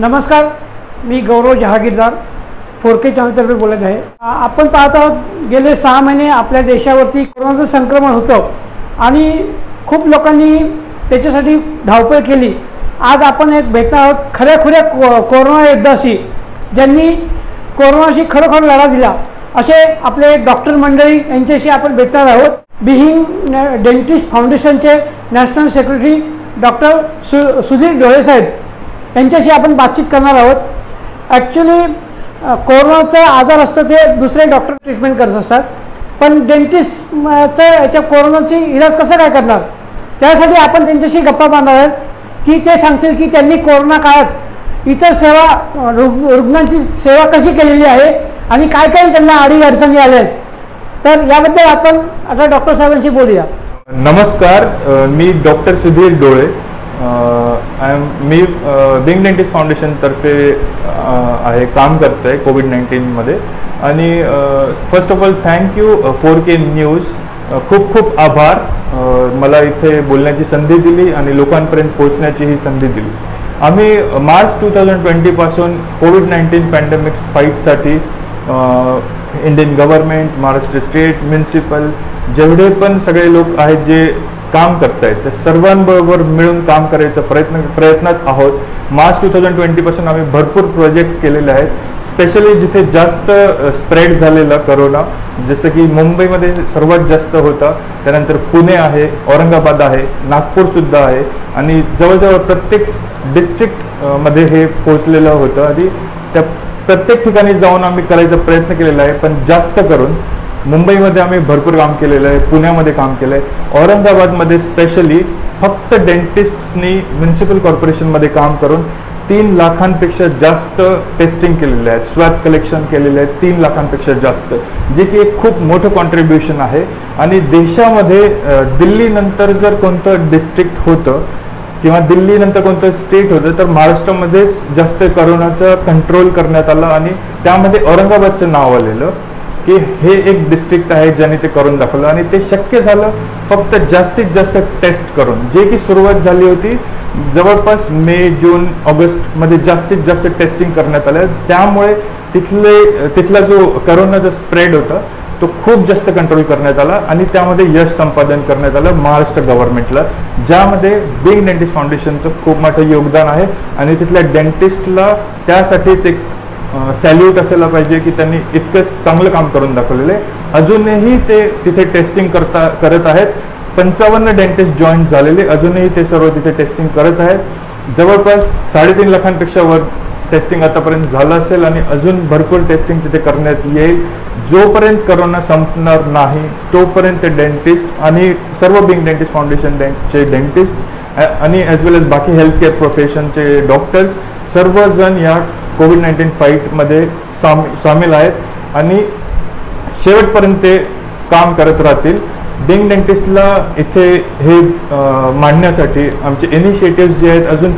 नमस्कार, मी गौरव जहागीरदार 4K चॅनलतर्फे बोलत आहे। आपण पाहत आहोत गेले 6 महिने आपल्या देशावरती कोरोनाचं संक्रमण होतं आणि खूप लोकांनी त्याच्यासाठी धावपळ केली। आज आपण एक भेटणार आहोत खऱ्या कोरोना योद्धाशी, ज्यांनी कोरोनाशी खरोखर लढा दिला असे आपले डॉक्टर मंडळी यांच्याशी आपण भेटणार आहोत। बिहिंग डेंटिस्ट फाउंडेशनचे नॅशनल सेक्रेटरी डॉक्टर सुधीर डोळे साहेब यांच्याशी आपण बातचीत करणार आहोत। ॲक्च्युली कोरोनाचा आजार असतो ते दुसरे डॉक्टर ट्रीटमेंट करत असतात, पण डेंटिस्टचं याच्या कोरोनाची इलाज कसं काय करणार, त्यासाठी आपण त्यांच्याशी गप्पा मारणार आहोत की ते सांगतील की त्यांनी कोरोना काळात इतर सेवा रुग्णांची सेवा कशी केलेली आहे आणि काय काय त्यांना अडचणी आल्या आहेत। तर याबद्दल आपण आता डॉक्टर साहेबांशी बोलूया। नमस्कार, मी डॉक्टर सुधीर डोळे मी बिंग डेंटिस्ट फाउंडेशन तर्फे आहे काम करतो आहे कोविड-19 मध्ये। आणि first of all thank you 4K news, खूप खूप आभार मला इथे बोलण्याची संधी दिली आणि लोकांपर्यंत पोहोचण्याची ही संधी दिली। आम्ही मार्च 2020 पासून कोविड-19 पॅन्डेमिक फाईटसाठी Indian government, Maharashtra state, municipal जेवढे पण सगळे लोक आहेत जे काम करत आहेत त्या सर्वांबरोबर मिळून काम करायचा प्रयत्नात आहोत। मार्च 2020 पासून आम्ही भरपूर प्रोजेक्ट्स केलेले आहेत, स्पेशली जिथे जास्त स्प्रेड झालेला करोना, जसं की मुंबईमध्ये सर्वात जास्त होता, त्यानंतर पुणे आहे, औरंगाबाद आहे, नागपूरसुद्धा आहे आणि जवळजवळ प्रत्येक डिस्ट्रिक्टमध्ये हे पोचलेलं होतं आणि त्या प्रत्येक ठिकाणी जाऊन आम्ही करायचा प्रयत्न केलेला आहे। पण जास्त करून मुंबईमध्ये आम्ही भरपूर काम केलेलं आहे, पुण्यामध्ये काम केलं आहे, औरंगाबादमध्ये स्पेशली फक्त डेंटिस्ट्सनी म्युनिसिपल कॉर्पोरेशनमध्ये काम करून 3 लाखांपेक्षा जास्त टेस्टिंग केलेले आहेत, स्वॅब कलेक्शन केलेले आहेत 3 लाखांपेक्षा जास्त, जे की एक खूप मोठं कॉन्ट्रीब्युशन आहे। आणि देशामध्ये दिल्लीनंतर जर कोणतं डिस्ट्रिक्ट होतं किंवा दिल्लीनंतर कोणतं स्टेट होतं तर महाराष्ट्रामध्येच जास्त करोनाचा कंट्रोल करण्यात आला आणि त्यामध्ये औरंगाबादचं नाव आलेलं की हे एक डिस्ट्रिक्ट आहे ज्याने ते करून दाखवलं। आणि ते शक्य झालं फक्त जास्तीत जास्त टेस्ट करून, जे की सुरुवात झाली होती जवळपास मे, जून, ऑगस्टमध्ये जास्तीत जास्त टेस्टिंग करण्यात आलं। त्यामुळे तिथला जो करोनाचा स्प्रेड होता तो खूप जास्त कंट्रोल करण्यात आला आणि त्यामध्ये यश संपादन करण्यात आलं महाराष्ट्र गव्हर्नमेंटला, ज्यामध्ये बिंग डेंटिस्ट फाउंडेशनचं खूप मोठं योगदान आहे। आणि तिथल्या डेंटिस्टला त्यासाठीच एक सॅल्यूट असायला पाहिजे की त्यांनी इतकं चांगलं काम करून दाखवलेलं आहे। अजूनही ते तिथे टेस्टिंग करत आहेत। 55 डेंटिस्ट जॉईन झालेले, अजूनही ते सर्व तिथे टेस्टिंग करत आहेत। जवळपास 3.5 लाखांपेक्षा वर टेस्टिंग आतापर्यंत झालं असेल आणि अजून भरपूर टेस्टिंग तिथे करण्यात येईल। जोपर्यंत करोना संपणार नाही तोपर्यंत डेंटिस्ट आणि सर्व बिंग डेंटिस्ट फाउंडेशनचे डेंटिस्ट आणि ॲज वेल एज बाकी हेल्थकेअर प्रोफेशनचे डॉक्टर्स सर्वजण या कोविड-19 फाईटमध्ये सामील आहेत आणि शेवटपर्यंत ते काम करत राहतील। बिंग डेंटिस्टला इथे हे मांडण्यासाठी आमचे इनिशिएटिव्ह जे आहेत अजून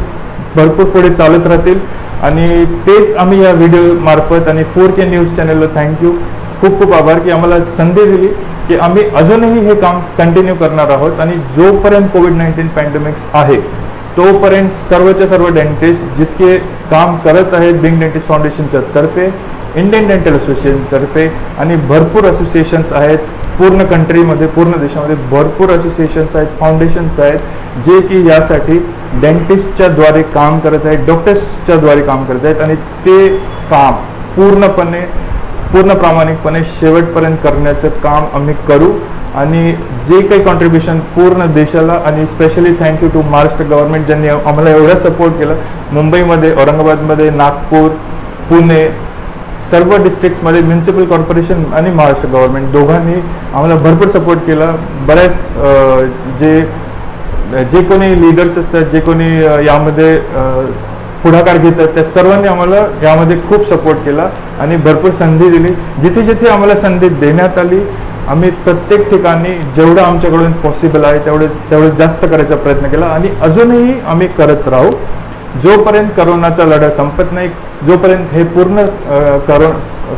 भरपूर पुढे चालत राहतील आणि तेच आम्ही या व्हिडिओ मार्फत आणि 4K न्यूज चॅनलला थँक्यू, खूप खूप आभार की आम्हाला संधी दिली की आम्ही अजूनही हे काम कंटिन्यू करणार आहोत। आणि जोपर्यंत कोविड-19 पॅन्डेमिक्स आहे तोपर्यंत सर्वच्या सर्व डेंटिस्ट जितके काम करत आहेत बिंग डेंटिस्ट फाउंडेशनच्या तर्फे, इंडियन डेंटल असोसिएशन तर्फे आणि भरपूर असोसिएशन्स आहेत पूर्ण कंट्रीमध्ये, पूर्ण देशामध्ये भरपूर असोसिएशन्स आहेत, फाउंडेशन्स आहेत जे की यासाठी डेंटिस्टच्या द्वारे काम करत आहेत, डॉक्टर्सच्या द्वारे काम करत आहेत आणि ते काम पूर्ण प्रामाणिकपणे शेवटपर्यंत करण्याचं काम आम्ही करू। आणि जे काही कॉन्ट्रीब्युशन पूर्ण देशाला आणि specially thank you to Maharashtra government ज्यांनी आम्हाला एवढा सपोर्ट केला। मुंबईमध्ये, औरंगाबादमध्ये, नागपूर, पुणे सर्व डिस्ट्रिक्ट्समध्ये म्युनिसिपल कॉर्पोरेशन आणि महाराष्ट्र गव्हर्नमेंट दोघांनी आम्हाला भरपूर सपोर्ट केला। बऱ्याच जे कोणी लीडर्स असतात, जे कोणी यामध्ये पुढाकार घेतात त्या सर्वांनी आम्हाला यामध्ये खूप सपोर्ट केला आणि भरपूर संधी दिली। जिथे जिथे आम्हाला संधी देण्यात आली आम्ही प्रत्येक ठिकाणी जेवढं आमच्याकडून पॉसिबल आहे तेवढं जास्त करायचा प्रयत्न केला आणि अजूनही आम्ही करत राहू जोपर्यंत करोनाचा लढा संपत नाही, जोपर्यंत हे पूर्ण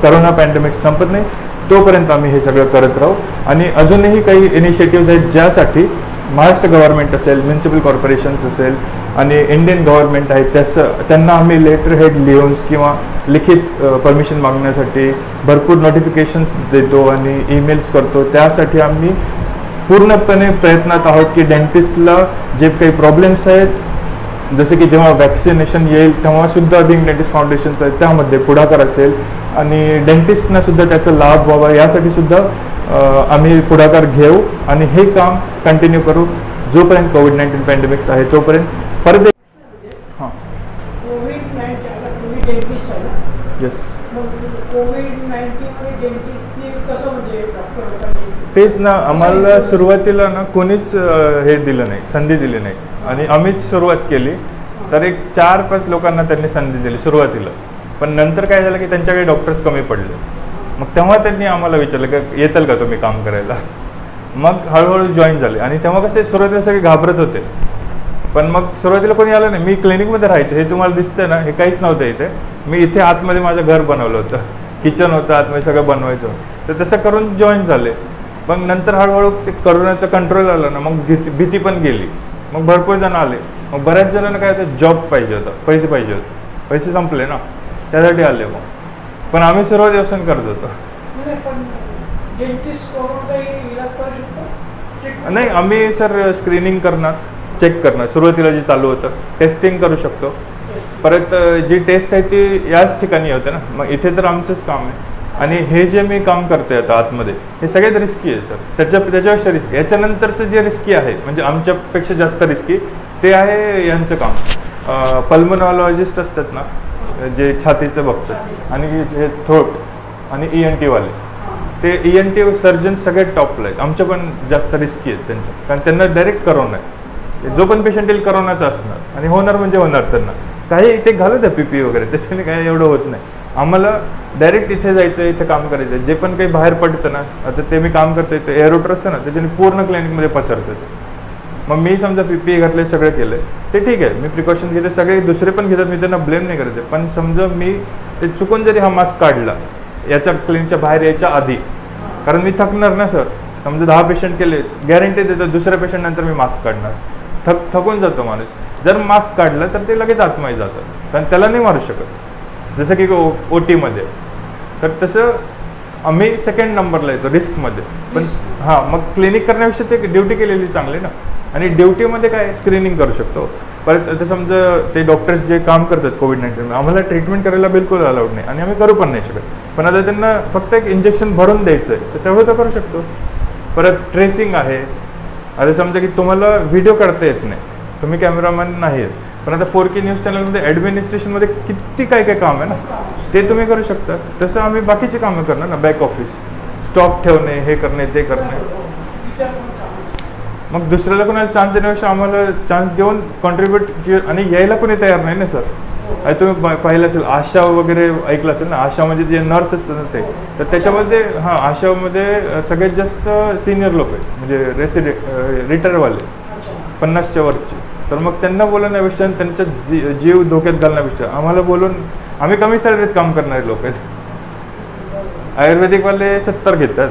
करोना पॅन्डेमिक संपत नाही तोपर्यंत आम्ही हे सगळं करत राहू। आणि अजूनही काही इनिशिएटिव्ह आहेत ज्यासाठी महाराष्ट्र गव्हर्नमेंट असेल, म्युन्सिपल कॉर्पोरेशन्स असेल आणि इंडियन गव्हर्नमेंट आहे त्यांना आम्ही लेटर हेड लिहून किंवा लिखित परमिशन मागण्यासाठी भरपूर नोटिफिकेशन्स देतो आणि ईमेल्स करतो. त्यासाठी आम्ही पूर्णपणे प्रयत्नात आहोत की डेंटिस्टला जे काही प्रॉब्लेम्स आहेत, जसे की जेव्हा वॅक्सिनेशन येईल तेव्हासुद्धा बिंग डेंटिस्ट फाउंडेशनचं आहे त्यामध्ये पुढाकार असेल आणि डेंटिस्टना सुद्धा त्याचा लाभ व्हावा यासाठी सुद्धा आम्ही पुढाकार घेऊ आणि हे काम कंटिन्यू करू जोपर्यंत कोविड-19 पॅन्डेमिक्स आहे तोपर्यंत. परत हां कोविड-19 डेंटिस्ट आहे ना, येस, कोविड-19 डेंटिस्टने कसं म्हणजे डॉक्टर लोकांनी तेच ना, आम्हाला सुरुवातीला ना कोणीच हे दिलं नाही, संधी दिली नाही आणि आम्हीच सुरुवात केली तर एक 4-5 लोकांना त्यांनी संधी दिली सुरुवातीला. पण नंतर काय झालं की त्यांच्याकडे डॉक्टर्स कमी पडले. मग तेव्हा त्यांनी आम्हाला विचारलं की येताल का तुम्ही काम करायला. मग हळूहळू जॉईन झाले आणि तेव्हा कसे सुरुवातीला सगळे घाबरत होते. पण मग सुरुवातीला कोणी आलं नाही. मी क्लिनिकमध्ये राहायचं, हे तुम्हाला दिसतंय ना, हे काहीच नव्हतं इथे. मी इथे आतमध्ये माझं घर बनवलं होतं, किचन होतं आतमध्ये, सगळं बनवायचं. तर तसं करून जॉईन झाले. मग नंतर हळूहळू ते करोनाचं कंट्रोल आलं ना, मग भीती पण गेली. मग भरपूर जण आले. मग बऱ्याच जणांना काय होतं, जॉब पाहिजे होता, पैसे पाहिजे होते, पैसे संपले ना, त्यासाठी आले. मग पण आम्ही सुरुवातीपासून करत होतो. नाही, आम्ही सर स्क्रीनिंग करणार, चेक करणार. सुरुवातीला जे चालू होतं टेस्टिंग करू शकतो. परत जी टेस्ट आहे ती याच ठिकाणी होते ना, मग इथे तर आमचंच काम आहे. आणि हे जे मी काम करतोय आता आतमध्ये, हे सगळ्यात रिस्की आहे सर. त्याच्यापेक्षा रिस्की, याच्यानंतरचं जे रिस्की आहे म्हणजे आमच्यापेक्षा जास्त रिस्की, ते आहे यांचं काम. पल्मोनॉलॉजिस्ट असतात ना, जे छातीचं बघतात आणि हे थ्रोट आणि ENT वाले, ते ENT सर्जन सगळ्यात टॉपला आहेत. आमच्या पण जास्त रिस्की आहेत त्यांच्या, कारण त्यांना डायरेक्ट करोना आहे. जो पण पेशंट येईल करोनाचा असणार आणि होणार म्हणजे होणार. त्यांना काही इथे घालत आहे PPE वगैरे, त्याच्याने काय एवढं होत नाही. आम्हाला डायरेक्ट इथे जायचं आहे, इथे काम करायचं आहे. जे पण काही बाहेर पडतं ना, आता ते मी काम करतोय, ते एअरोटर असतं ना, त्याच्याने पूर्ण क्लिनिकमध्ये पसरतं ते. मग मी समजा PPE घातले, सगळं केलं ते ठीक आहे, मी प्रिकॉशन घेते, सगळे दुसरे पण घेतात, मी त्यांना ब्लेम नाही करते. पण समजा मी ते चुकून जरी हा मास्क काढला याच्या क्लिनिकच्या बाहेर यायच्या आधी, कारण मी थकणार ना सर. समजा 10 पेशंट केले, गॅरंटी देतो दुसऱ्या पेशंट नंतर मी मास्क काढणार. थकून जातो माणूस. जर मास्क काढलं तर ते लगेच आतमध्ये जातं, कारण त्याला नाही मारू शकत. जसं की OT तर तसं आम्ही सेकंड नंबरला येतो रिस्कमध्ये. पण हां, मग क्लिनिक करण्यापेक्षा ते ड्युटी केलेली चांगली ना. आणि ड्युटीमध्ये काय स्क्रीनिंग करू शकतो. परत आता समजा ते डॉक्टर्स जे काम करतात कोविड-19, आम्हाला ट्रीटमेंट करायला बिलकुल अलाउड नाही आणि आम्ही करू पण नाही शकत. पण आता त्यांना फक्त एक इंजेक्शन भरून द्यायचं आहे, तर तेवढं तर करू शकतो. परत ट्रेसिंग आहे. आता समजा की तुम्हाला व्हिडिओ काढता येत नाही, तुम्ही कॅमेरामॅन नाही आहेत, पण आता 4K न्यूज चॅनलमध्ये ॲडमिनिस्ट्रेशनमध्ये किती काय काय काम आहे ना, ते तुम्ही करू शकता. तसं आम्ही बाकीची कामं करणार ना, बॅक ऑफिस, स्टॉक ठेवणे, हे करणे, ते करणे. मग दुसऱ्याला कोणाला चान्स देण्यापेक्षा आम्हाला चान्स देऊन कॉन्ट्रीब्यूट आणि यायला कोणी तयार नाही ना सर. आणि तुम्ही पाहिलं असेल आशा वगैरे ऐकलं असेल ना, आशा म्हणजे जे नर्स असतात ना ते, तर त्याच्यामध्ये हां, आशामध्ये सगळ्यात जास्त सिनियर लोक आहेत, म्हणजे रिटायरवाले 50च्या वरचे. तर मग त्यांना बोलवण्यापेक्षा त्यांचा जीव धोक्यात घालण्यापेक्षा आम्हाला बोलून, आम्ही कमी सॅलरीत काम करणारे लोक आहेत. आयुर्वेदिकवाले 70 घेतात,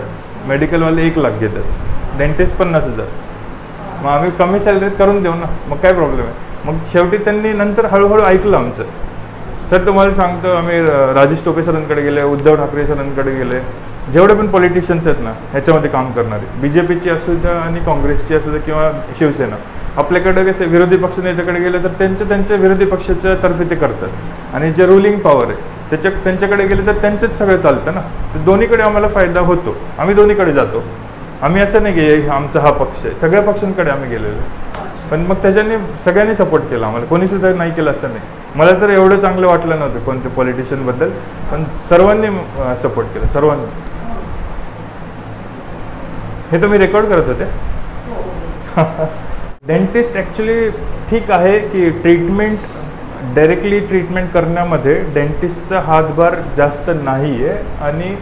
मेडिकलवाले 1 लाख घेतात, डेंटिस्ट 50,000. मग आम्ही कमी सॅलरीत करून देऊ ना, मग काय प्रॉब्लेम आहे. मग शेवटी त्यांनी नंतर हळूहळू ऐकलं आमचं. सर तुम्हाला सांगतो, आम्ही राजेश टोपे सरांकडे गेले, उद्धव ठाकरे सरांकडे गेले, जेवढे पण पॉलिटिशियन्स आहेत ना ह्याच्यामध्ये काम करणारे, BJPची असू द्या आणि काँग्रेसची असू द्या किंवा शिवसेना, आपल्याकडे कसे विरोधी पक्ष नेत्याकडे गेले तर त्यांच्या विरोधी पक्षाच्या तर्फे ते करतात. आणि जे रुलिंग पॉवर आहे त्यांच्याकडे गेले तर त्यांचंच सगळं चालतं ना. तर दोन्हीकडे आम्हाला फायदा होतो, आम्ही दोन्हीकडे जातो. आम्ही असं नाही की आमचा हा पक्ष आहे, सगळ्या पक्षांकडे आम्ही गेलेलो. पण मग त्याच्याने सगळ्यांनी सपोर्ट केला आम्हाला, कोणीसुद्धा नाही केलं असं नाही. मला तर एवढं चांगलं वाटलं नव्हतं कोणत्या पॉलिटिशियनबद्दल, पण सर्वांनी सपोर्ट केला, सर्वांनी. हे तुम्ही रेकॉर्ड करत होते. डेंटिस्ट ॲक्च्युली ठीक आहे की डायरेक्टली ट्रीटमेंट करण्यामध्ये डेंटिस्टचा हातभार जास्त नाही आहे. आणि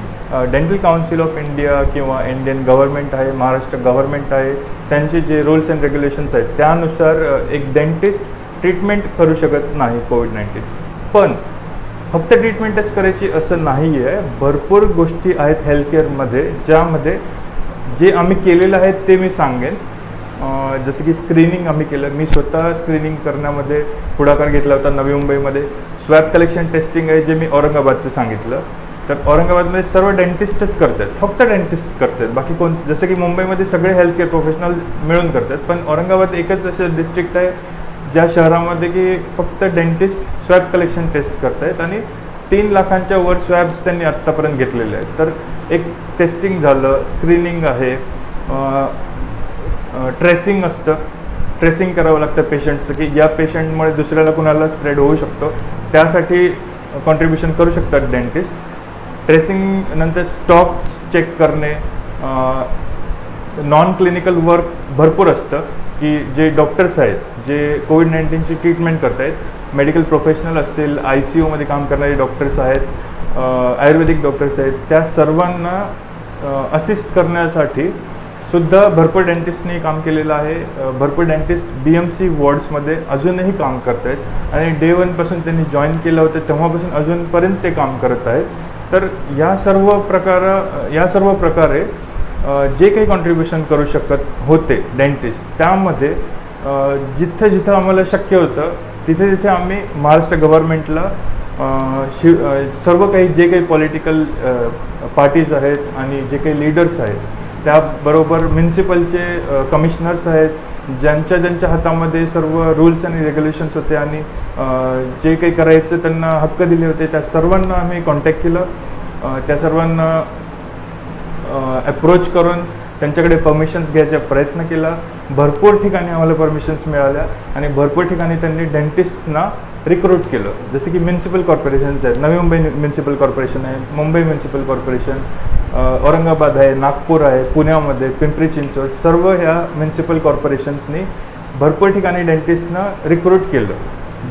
डेंटल काउन्सिल ऑफ इंडिया किंवा इंडियन गव्हर्नमेंट आहे, महाराष्ट्र गव्हर्नमेंट आहे, त्यांचे जे रूल्स अँड रेग्युलेशन्स आहेत त्यानुसार एक डेंटिस्ट ट्रीटमेंट करू शकत नाही कोविड-19. पण फक्त ट्रीटमेंटच करायची असं नाही आहे. भरपूर गोष्टी आहेत हेल्थकेअरमध्ये, ज्यामध्ये जे आम्ही केलेलं आहे ते मी सांगेन. जसं की स्क्रीनिंग आम्ही केलं. मी स्वतः स्क्रीनिंग करण्यामध्ये पुढाकार घेतला होता. नवी मुंबईमध्ये स्वॅब कलेक्शन टेस्टिंग आहे जे मी औरंगाबादचं सांगितलं. तर औरंगाबादमध्ये सर्व डेंटिस्टच करतात, फक्त डेंटिस्ट करतात. बाकी कोण, जसं की मुंबईमध्ये सगळे हेल्थकेअर प्रोफेशनल मिळून करतात, पण औरंगाबाद एकच असं डिस्ट्रिक्ट आहे ज्या शहरामध्ये की फक्त डेंटिस्ट स्वॅब कलेक्शन टेस्ट करत आहेत आणि 3 लाखांच्या वर स्वॅब्स त्यांनी आत्तापर्यंत घेतलेले आहेत. तर एक टेस्टिंग झालं, स्क्रीनिंग आहे, ट्रेसिंग असतं. ट्रेसिंग करावं लागतं पेशंटचं की या पेशंटमुळे दुसऱ्याला कुणाला स्प्रेड होऊ शकतो, त्यासाठी कॉन्ट्रीब्युशन करू शकतात डेंटिस्ट. ट्रेसिंग नंतर स्टॉक्स चेक करणे, नॉन क्लिनिकल वर्क भरपूर असतं की जे डॉक्टर्स आहेत जे कोविड-19ची ट्रीटमेंट करत आहेत, मेडिकल प्रोफेशनल असतील, ICUमध्ये काम करणारे डॉक्टर्स आहेत, आयुर्वेदिक डॉक्टर्स आहेत, त्या सर्वांना असिस्ट करण्यासाठी सुद्धा भरपूर डेंटिस्टनी काम केलेलं आहे. भरपूर डेंटिस्ट BMC वॉर्ड्समध्ये अजूनही काम करत आहेत आणि डे 1 पासून त्यांनी जॉईन केलं होतं तेव्हापासून अजूनपर्यंत ते काम करत आहेत. तर या सर्व प्रकारे जे काही कॉन्ट्रीब्युशन करू शकत होते डेंटिस्ट, त्यामध्ये जिथं जिथं आम्हाला शक्य होतं तिथे तिथे आम्ही महाराष्ट्र गव्हर्नमेंटला सर्व काही जे काही पॉलिटिकल पार्टीज आहेत आणि जे काही लीडर्स आहेत, त्याबरोबर म्युन्सिपलचे कमिशनर्स आहेत, ज्यांच्या हातामध्ये सर्व रूल्स आणि रेग्युलेशन्स होते आणि जे काही करायचं त्यांना हक्क दिले होते, त्या सर्वांना आम्ही कॉन्टॅक्ट केलं. त्या सर्वांना अप्रोच करून त्यांच्याकडे परमिशन्स घ्यायचा प्रयत्न केला. भरपूर ठिकाणी आम्हाला परमिशन्स मिळाल्या आणि भरपूर ठिकाणी त्यांनी डेंटिस्टना रिक्रूट केलं. जसे की म्युन्सिपल कॉर्पोरेशन्स आहेत, नवी मुंबई म्युन्सिपल कॉर्पोरेशन आहे, मुंबई म्युन्सिपल कॉर्पोरेशन, औरंगाबाद आहे, नागपूर आहे, पुण्यामध्ये, पिंपरी चिंचवड, सर्व ह्या म्युन्सिपल कॉर्पोरेशन्सनी भरपूर ठिकाणी डेंटिस्टना रिक्रूट केलं,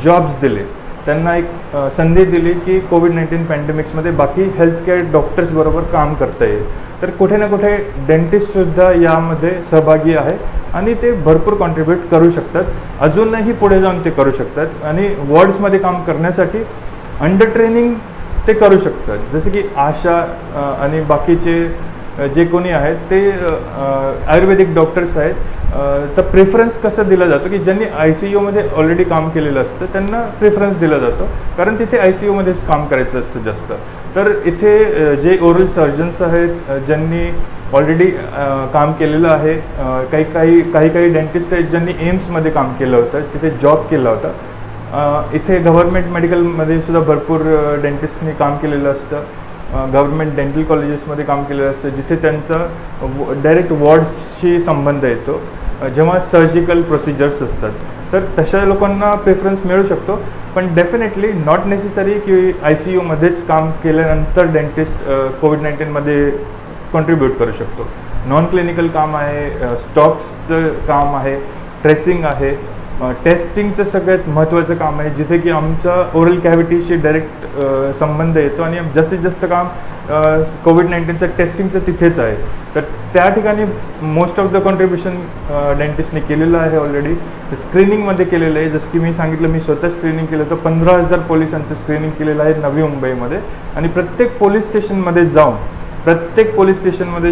जॉब्स दिले, त्यांना एक संधी दिली की कोविड-19 पॅन्डेमिक्समध्ये बाकी हेल्थकेअर डॉक्टर्सबरोबर काम करता येईल. तर कुठे ना कुठे डेंटिस्टसुद्धा यामध्ये सहभागी आहे आणि ते भरपूर कॉन्ट्रीब्यूट करू शकतात. अजूनही पुढे जाऊन ते करू शकतात आणि वॉर्ड्समध्ये काम करण्यासाठी अंडर ट्रेनिंग ते करू शकतात. जसे की आशा आणि बाकीचे जे कोणी आहेत ते आयुर्वेदिक डॉक्टर्स आहेत. तर प्रेफरन्स कसं दिला जातो की ज्यांनी ICUमध्ये ऑलरेडी काम केलेलं असतं त्यांना प्रेफरन्स दिला जातो, कारण तिथे ICUमध्येच काम करायचं असतं जास्त. तर इथे जे ओरल सर्जन्स आहेत ज्यांनी ऑलरेडी काम केलेलं आहे, काही डेंटिस्ट आहेत ज्यांनी एम्समध्ये काम केलं होतं, तिथे जॉब केला होता. इथे गव्हर्नमेंट मेडिकलमध्ये सुद्धा भरपूर डेंटिस्टनी काम केलेलं असतं. गव्हर्नमेंट डेंटल कॉलेजेसमध्ये काम केलेलं असतं जिथे त्यांचा डायरेक्ट वॉर्ड्सशी संबंध येतो जेव्हा सर्जिकल प्रोसिजर्स असतात. तर तशा लोकांना प्रेफरन्स मिळू शकतो, पण डेफिनेटली नॉट नेसेसरी की ICUमध्येच काम केल्यानंतर डेंटिस्ट कोविड-19मध्ये कॉन्ट्रीब्यूट करू शकतो. नॉन क्लिनिकल काम आहे, स्टॉक्सचं काम आहे, ट्रेसिंग आहे, टेस्टिंगचं सगळ्यात महत्त्वाचं काम आहे, जिथे की आमचा ओरल कॅव्हिटीशी डायरेक्ट संबंध येतो आणि जास्तीत जास्त काम कोविड-19चं टेस्टिंगचं तिथेच आहे. तर त्या ठिकाणी मोस्ट ऑफ द कॉन्ट्रीब्युशन डेंटिस्टने केलेलं आहे ऑलरेडी. स्क्रीनिंगमध्ये केलेलं आहे, जसं की मी सांगितलं मी स्वतः स्क्रीनिंग केलं होतं. 15,000 पोलिसांचं स्क्रीनिंग केलेलं आहे नवी मुंबईमध्ये आणि प्रत्येक पोलीस स्टेशनमध्ये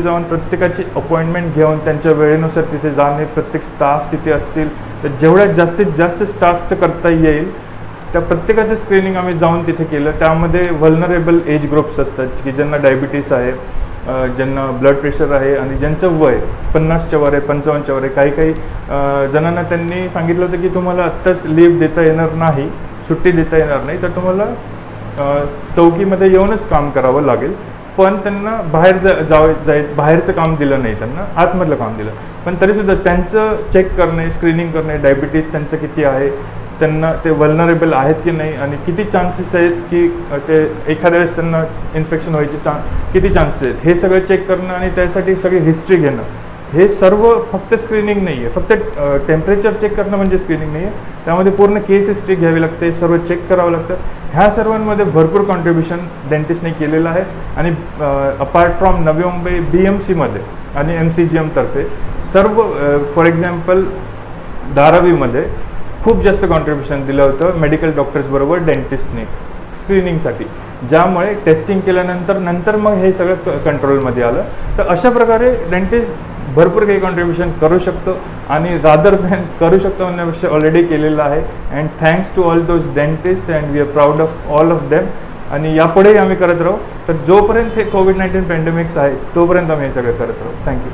जाऊन प्रत्येकाची अपॉइंटमेंट घेऊन त्यांच्या वेळेनुसार तिथे जाणे, प्रत्येक स्टाफ तिथे असतील तर जेवढ्या जास्तीत जास्त स्टाफचं करता येईल त्या प्रत्येकाचं स्क्रीनिंग आम्ही जाऊन तिथे केलं. त्यामध्ये व्हल्नरेबल एज ग्रुप्स असतात की ज्यांना डायबिटीस आहे, ज्यांना ब्लड प्रेशर आहे आणि ज्यांचं वय 50च्या वर आहे, 55च्या वर आहे. काही जणांना त्यांनी सांगितलं होतं की तुम्हाला आत्ताच लीव देता येणार नाही, सुट्टी देता येणार नाही, तर तुम्हाला चौकीमध्ये येऊनच काम करावं लागेल. पण त्यांना बाहेरचं काम दिलं नाही, त्यांना आतमधलं काम दिलं. पण तरीसुद्धा त्यांचं चेक करणे, स्क्रीनिंग करणे, डायबिटीस त्यांचं किती आहे, त्यांना ते वल्नरेबल आहेत की नाही आणि किती चान्सेस आहेत की ते एखाद्या वेळेस त्यांना इन्फेक्शन व्हायचे किती चान्सेस आहेत, हे सगळं चेक करणं आणि त्यासाठी सगळी हिस्ट्री घेणं, हे सर्व फक्त स्क्रीनिंग नाही आहे. फक्त टेम्परेचर चेक करणं म्हणजे स्क्रीनिंग नाही आहे, त्यामध्ये पूर्ण केस हिस्ट्री घ्यावी लागते, सर्व चेक करावं लागतं. ह्या सर्वांमध्ये भरपूर कॉन्ट्रीब्युशन डेंटिस्टने केलेलं आहे आणि अपार्ट फ्रॉम नवी मुंबई BMCमध्ये आणि MCGM तर्फे सर्व फॉर एक्झाम्पल धारावीमध्ये खूप जास्त कॉन्ट्रीब्युशन दिलं होतं मेडिकल डॉक्टर्सबरोबर डेंटिस्टने स्क्रीनिंगसाठी, ज्यामुळे टेस्टिंग केल्यानंतर मग हे सगळं कंट्रोलमध्ये आलं. तर अशा प्रकारे डेंटिस्ट भरपूर काही कॉन्ट्रीब्युशन करू शकतो आणि रादर दॅन करू शकतो म्हणण्यापेक्षा ऑलरेडी केलेलं आहे. And thanks to all those dentist and we are proud of all of them. आणि यापुढेही आम्ही करत राहू. तर जोपर्यंत हे कोविड-19 पॅन्डेमिक्स आहे तोपर्यंत आम्ही हे सगळं करत राहू. थँक्यू.